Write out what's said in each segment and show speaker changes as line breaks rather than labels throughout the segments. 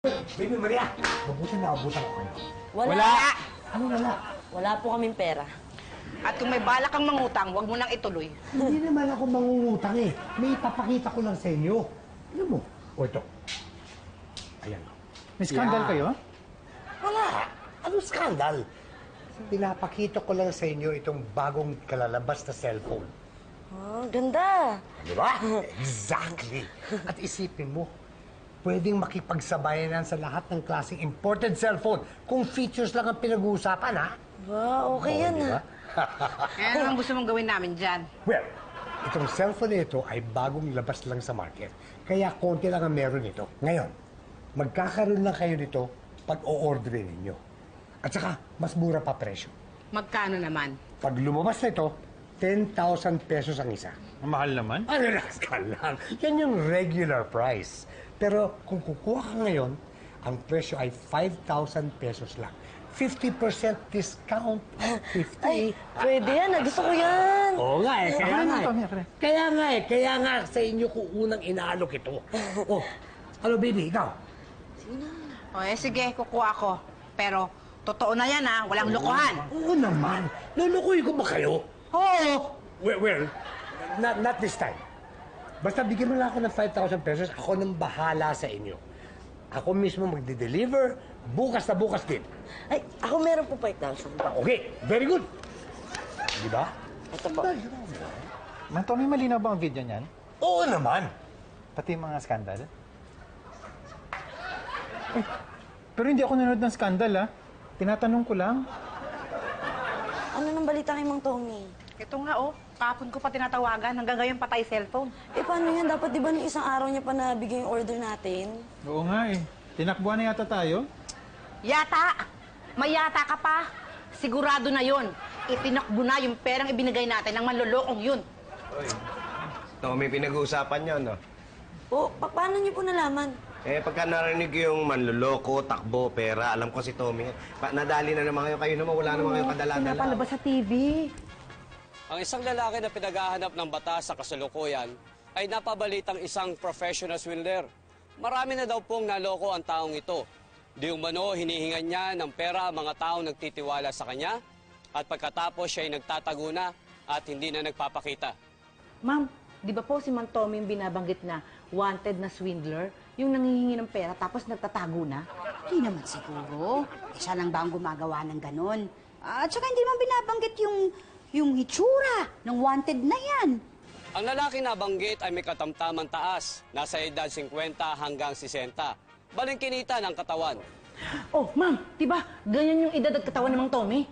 Baby Maria, mabuti na abutan ko kayo.
Wala.
Ano wala?
Wala po kaming pera.
At kung may balak kang mangutang, huwag mo nang ituloy.
Hindi naman ako mangungutang eh. May ipapakita ko lang sa inyo. Alam mo, o ito. Ayan.
May skandal kayo?
Wala. Ano skandal? Pinapakita ko lang sa inyo itong bagong kalalabas na cellphone.
Ah, ganda.
Di ba? Exactly. At isipin mo, pwedeng makipagsabayanan sa lahat ng klaseng imported cellphone kung features lang ang pinag-uusapan, ha?
Wow, okay yan
di ba?
Kaya ano ang gusto mong gawin namin dyan?
Well, itong cellphone na ito ay bagong labas lang sa market. Kaya konti lang ang meron nito. Ngayon, magkakaroon lang kayo nito pag o-orderin ninyo. At saka, mas mura pa presyo.
Magkano naman?
Pag lumabas na ito, 10,000 pesos ang isa.
Ang mahal naman.
Ah, relax ka lang. Yan yung regular price. Pero kung kukuha ka ngayon, ang presyo ay 5,000 pesos lang. 50% discount. 50.
Ay, pwede yan. Gusto ko yan.
Oo nga eh. Kaya
Ako
nga
na, Tommy,
eh.
ako na.
Kaya nga sa inyo ko unang inaalok ito. Oh, ano baby, ikaw?
O sige, kukuha ko. Pero, totoo na yan ha, walang lokohan.
Oo naman. Lulukoy ko ba kayo?
Oo!
Well, not this time. Basta bigyan mo lang ako ng 5,000 pesos, ako nang bahala sa inyo. Ako mismo magde-deliver, bukas na bukas din.
Ay, ako meron po 5,000.
Okay, very good. Di ba?
Ito po.
Man, Tommy, malinaw ba ang video niyan?
Oo naman.
Pati yung mga skandal? Eh, pero hindi ako nanonood ng skandal, ha? Tinatanong ko lang.
Ano nang balita kay Mang Tommy?
Ito nga oh, kapon ko pa tinatawagan, hanggang ngayon patay cellphone.
Eh, paano yan? Dapat di ba nung isang araw niya pa nabigay yung order natin?
Oo nga eh. Tinakbuhan na yata tayo.
Yata! May yata ka pa! Sigurado na yon. Itinakbo na yung perang ibinigay natin ng manlolokong yun.
Tommy, pinag-uusapan nyo, no?
O, paano niyo po nalaman?
Eh, pagka narinig yung manloloko, takbo, pera, alam ko si Tommy. Nadali na naman kayo naman, wala naman kayong kadala-dala.
Pinapalabas sa TV.
Ang isang lalaki na pinaghahanap ng batas sa kasalukuyan ay napabalitang isang professional swindler. Marami na daw pong naloko ang taong ito. Di umano, hinihingan niya ng pera ang mga taong nagtitiwala sa kanya at pagkatapos siya ay nagtatago na at hindi na nagpapakita.
Ma'am, di ba po si Mang Tommy yung binabanggit na wanted na swindler? Yung nangihingi ng pera tapos nagtatago na?
Hindi naman siguro. Eh, siya lang ba ang gumagawa ng ganon? At saka hindi man binabanggit yung hitsura ng wanted na yan.
Ang lalaki na banggit ay may katamtamang taas, nasa edad 50 hanggang 60. Balingkinita ng katawan.
Oh, ma'am, di ba ganyan yung edad at katawan ni Mang Tommy?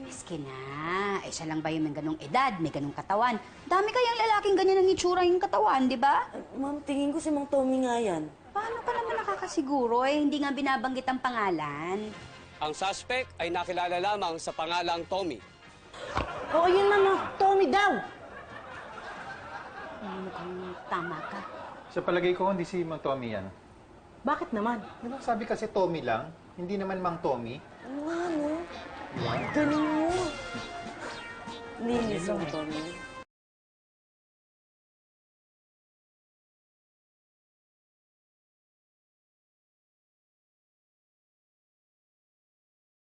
Miski na. Eh, siya lang ba yung may ganong edad, may ganong katawan? Dami kayang lalaking ganyan ang hitsura yung katawan, di ba?
Ma'am, tingin ko si Mang Tommy nga yan.
Paano ka naman nakakasiguro? Eh, hindi nga binabanggit ang pangalan.
Ang suspect ay nakilala lamang sa pangalang Tommy.
Oo, yun ma'am, Tommy daw.
Mukhang tama ka.
Sa palagay ko, hindi si Mang Tommy yan.
Bakit naman?
Di ba sabi kasi Tommy lang, hindi naman Mang Tommy?
Ano nga, no? Galing mo. Linis Mang Tommy.